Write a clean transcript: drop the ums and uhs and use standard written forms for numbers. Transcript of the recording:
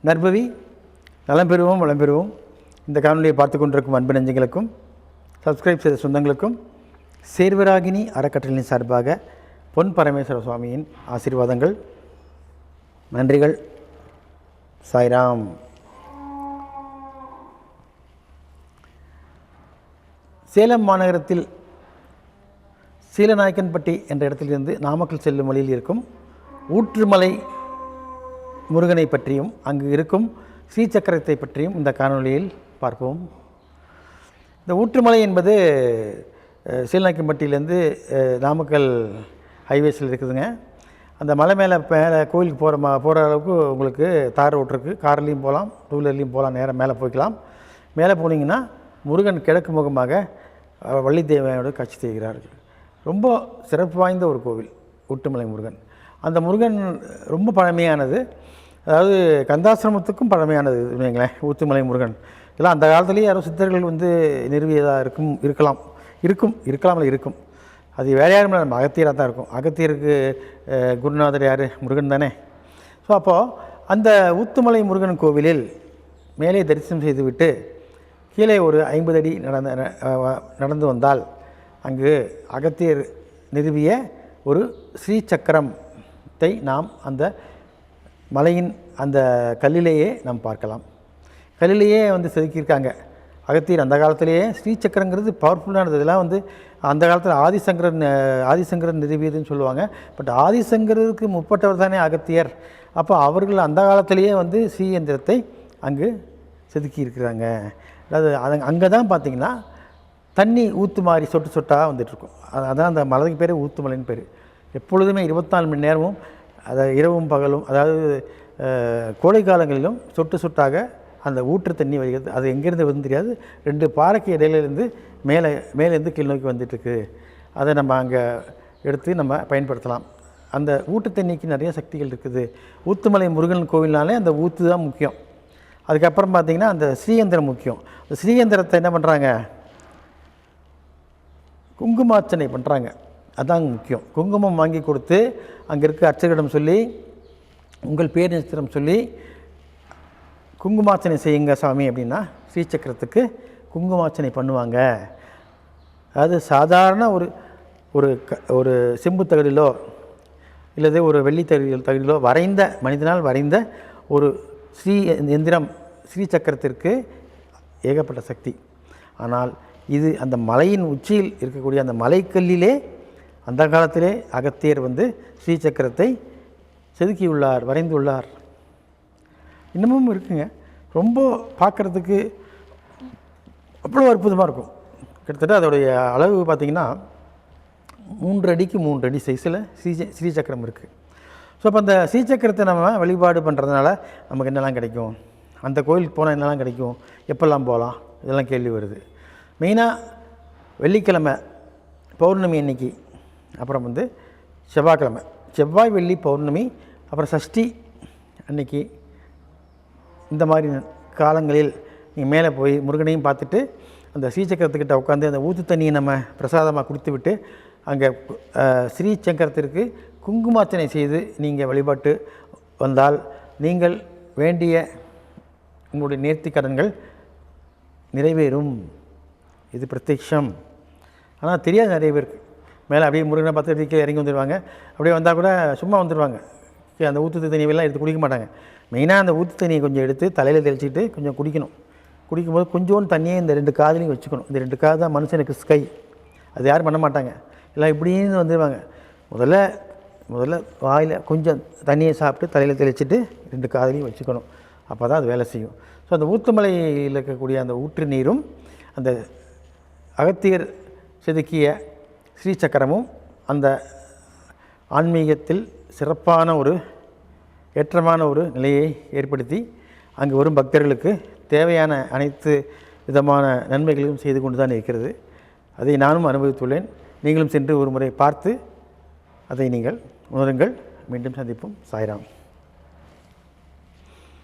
நற்பவி நலம் பெறுவோம் வளம் பெறுவோம். இந்த காணொலியை பார்த்து கொண்டிருக்கும் அன்பு நெஞ்சங்களுக்கும் சப்ஸ்கிரைப் செய்த சொந்தங்களுக்கும் சேர்வராகினி அறக்கட்டளையின் சார்பாக பொன் பரமேஸ்வர சுவாமியின் ஆசீர்வாதங்கள், நன்றிகள். சாய்ராம். சேலம் மாநகரத்தில் சீலநாயக்கன்பட்டி என்ற இடத்திலிருந்து நாமக்கல் செல்லும் வழியில் இருக்கும் ஊற்றுமலை முருகனை பற்றியும் அங்கு இருக்கும் ஸ்ரீசக்கரத்தை பற்றியும் இந்த காணொலியில் பார்ப்போம். இந்த ஊற்றுமலை என்பது சீலநாயக்கன்பட்டியிலேருந்து நாமக்கல் ஹைவேஸில் இருக்குதுங்க. அந்த மலை மேலே கோயிலுக்கு போகிற அளவுக்கு உங்களுக்கு தார் ரோட் இருக்குது. கார்லேயும் போகலாம், டூ வீலர்லேயும் போகலாம். நேராக மேலே போய்க்கலாம். மேலே போனீங்கன்னா முருகன் கிழக்கு முகமாக வள்ளி தேவையோடு காட்சி செய்கிறார்கள். ரொம்ப சிறப்பு வாய்ந்த ஒரு கோவில் ஊற்றுமலை முருகன். அந்த முருகன் ரொம்ப பழமையானது. அதாவது கந்தாசிரமத்துக்கும் பழமையானது இல்லைங்களேன் ஊற்றுமலை முருகன். இதெல்லாம் அந்த காலத்துலேயே யாரும் சித்தர்கள் நிறுவியதாக இருக்கும். அது வேறு யாரும் நம்ம அகத்தியராக தான் இருக்கும். அகத்தியருக்கு குருநாதர் யார்? முருகன் தானே. ஸோ அப்போது அந்த ஊத்துமலை முருகன் கோவிலில் மேலே தரிசனம் செய்துவிட்டு கீழே ஒரு 50 அடி நடந்து வந்தால் அங்கு அகத்தியர் நிறுவிய ஒரு ஸ்ரீசக்கரத்தை நாம் அந்த மலையின் அந்த கல்லிலேயே நாம் பார்க்கலாம். கல்லிலேயே செதுக்கியிருக்காங்க அகத்தியர். அந்த காலத்திலேயே ஸ்ரீசக்கரங்கிறது பவர்ஃபுல்லானது. இதெல்லாம் அந்த காலத்தில் ஆதிசங்கரன் நிறுவியதுன்னு சொல்லுவாங்க. பட் ஆதிசங்கருக்கு முற்பட்டவர் தானே அகத்தியர். அப்போ அவர்கள் அந்த காலத்திலேயே ஸ்ரீயந்திரத்தை அங்கு செதுக்கி இருக்கிறாங்க. அதாவது அங்கே தான் பார்த்திங்கன்னா தண்ணி ஊற்று மாதிரி சொட்டு சொட்டாக வந்துட்டுருக்கும். அதான் அந்த மலைக்கு பேர் ஊத்துமலைன்னு பேர். எப்பொழுதுமே 24 மணி நேரமும் இரவும் பகலும், அதாவது கோடை காலங்களிலும் சொட்டு சொட்டாக அந்த ஊற்று தண்ணி வருகிறது. அது எங்கேருந்து வந்து தெரியாது. 2 பாறைக்கு இடையிலேருந்து மேலேருந்து கீழ் நோக்கி வந்துட்டுருக்கு. அதை நம்ம அங்கே எடுத்து நம்ம பயன்படுத்தலாம். அந்த ஊற்று தண்ணிக்கு நிறைய சக்திகள் இருக்குது. ஊத்துமலை முருகன் கோவில்னாலே அந்த ஊற்று தான் முக்கியம். அதுக்கப்புறம் பார்த்திங்கன்னா அந்த ஸ்ரீயந்திரம் முக்கியம். அந்த ஸ்ரீயந்திரத்தை என்ன பண்ணுறாங்க? குங்குமார்ச்சனை பண்ணுறாங்க. அதாங்க முக்கியம். குங்குமம் வாங்கி கொடுத்து அங்கே இருக்க அர்ச்சகரிடம் சொல்லி உங்கள் பேர் நட்சத்திரம் சொல்லி குங்குமார்ச்சனை செய்யுங்க சாமி அப்படின்னா ஸ்ரீசக்கரத்துக்கு குங்குமார்ச்சனை பண்ணுவாங்க. அதாவது சாதாரண ஒரு செம்பு தகடிலோ இல்லது ஒரு வெள்ளி தகடிலோ மனிதனால் வரைந்த ஒரு எந்திரம் ஸ்ரீசக்கரத்திற்கு ஏகப்பட்ட சக்தி. ஆனால் இது அந்த மலையின் உச்சியில் இருக்கக்கூடிய அந்த மலைக்கல்லிலே அந்த காலத்திலே அகத்தியர் ஸ்ரீசக்கரத்தை செதுக்கியுள்ளார், வரைந்துள்ளார். இன்னமும் இருக்குங்க. ரொம்ப பார்க்குறதுக்கு அவ்வளோ அற்புதமாக இருக்கும். கிட்டத்தட்ட அதோடைய அளவு பார்த்திங்கன்னா 3 அடிக்கு 3 அடி சைஸில் ஸ்ரீசக்கரம் இருக்குது. ஸோ அப்போ அந்த ஸ்ரீசக்கரத்தை நம்ம வழிபாடு பண்ணுறதுனால நமக்கு என்னெல்லாம் கிடைக்கும், அந்த கோயிலுக்கு போனால் என்னெல்லாம் கிடைக்கும், எப்பெல்லாம் போகலாம், இதெல்லாம் கேள்வி வருது. மெயினாக வெள்ளிக்கிழமை பௌர்ணமி அன்னைக்கு, அப்புறம் செவ்வாய்க்கிழமை, செவ்வாய் வெள்ளி பௌர்ணமி, அப்புறம் சஷ்டி அன்னைக்கு, இந்த மாதிரி காலங்களில் நீங்கள் மேலே போய் முருகனையும் பார்த்துட்டு அந்த ஸ்ரீசக்கரத்துக்கிட்ட உட்காந்து அந்த ஊற்று தண்ணியை நம்ம பிரசாதமாக கொடுத்து விட்டு அங்கே ஸ்ரீசக்கரத்திற்கு குங்குமார்ச்சனை செய்து நீங்கள் வழிபாட்டு வந்தால் நீங்கள் வேண்டிய உங்களுடைய நேர்த்தி கடன்கள் நிறைவேறும். இது பிரத்யக்ஷம். ஆனால் தெரியாது நிறைய பேருக்கு. மேலே அப்படியே முருகனை பார்த்து கீழே இறங்கி வந்துடுவாங்க. அப்படியே வந்தால் கூட சும்மா வந்துடுவாங்க. அந்த ஊற்று தண்ணியெல்லாம் எடுத்து குடிக்க மாட்டாங்க. மெயினாக அந்த ஊற்று தண்ணியை கொஞ்சம் எடுத்து தலையில் தெளிச்சிட்டு கொஞ்சம் குடிக்கணும். குடிக்கும்போது கொஞ்சோண்டு தண்ணியை இந்த 2 காதுலையும் வச்சுக்கணும். இந்த 2 காது தான் மனுஷனுக்கு ஸ்கை. அது யாரும் பண்ண மாட்டாங்க. எல்லாம் இப்படின்னு வந்துடுவாங்க. முதல்ல வாயில் கொஞ்சம் தண்ணியை சாப்பிட்டு தலையில் தெளிச்சிட்டு 2 காதுலையும் வச்சுக்கணும். அப்போ தான் அது வேலை செய்யும். ஸோ அந்த ஊத்துமலையில் இருக்கக்கூடிய அந்த ஊற்று நீரும் அந்த அகத்தியர் செதுக்கிய ஸ்ரீசக்கரமும் அந்த ஆன்மீகத்தில் சிறப்பான ஒரு ஏற்றமான ஒரு நிலையை ஏற்படுத்தி அங்கு வரும் பக்தர்களுக்கு தேவையான அனைத்து விதமான நன்மைகளையும் செய்து கொண்டு தான் இருக்கிறது. அதை நானும் அனுபவித்துள்ளேன். நீங்களும் சென்று ஒரு முறை பார்த்து அதை நீங்கள் உணருங்கள். மீண்டும் சந்திப்போம். சாய்ராம்.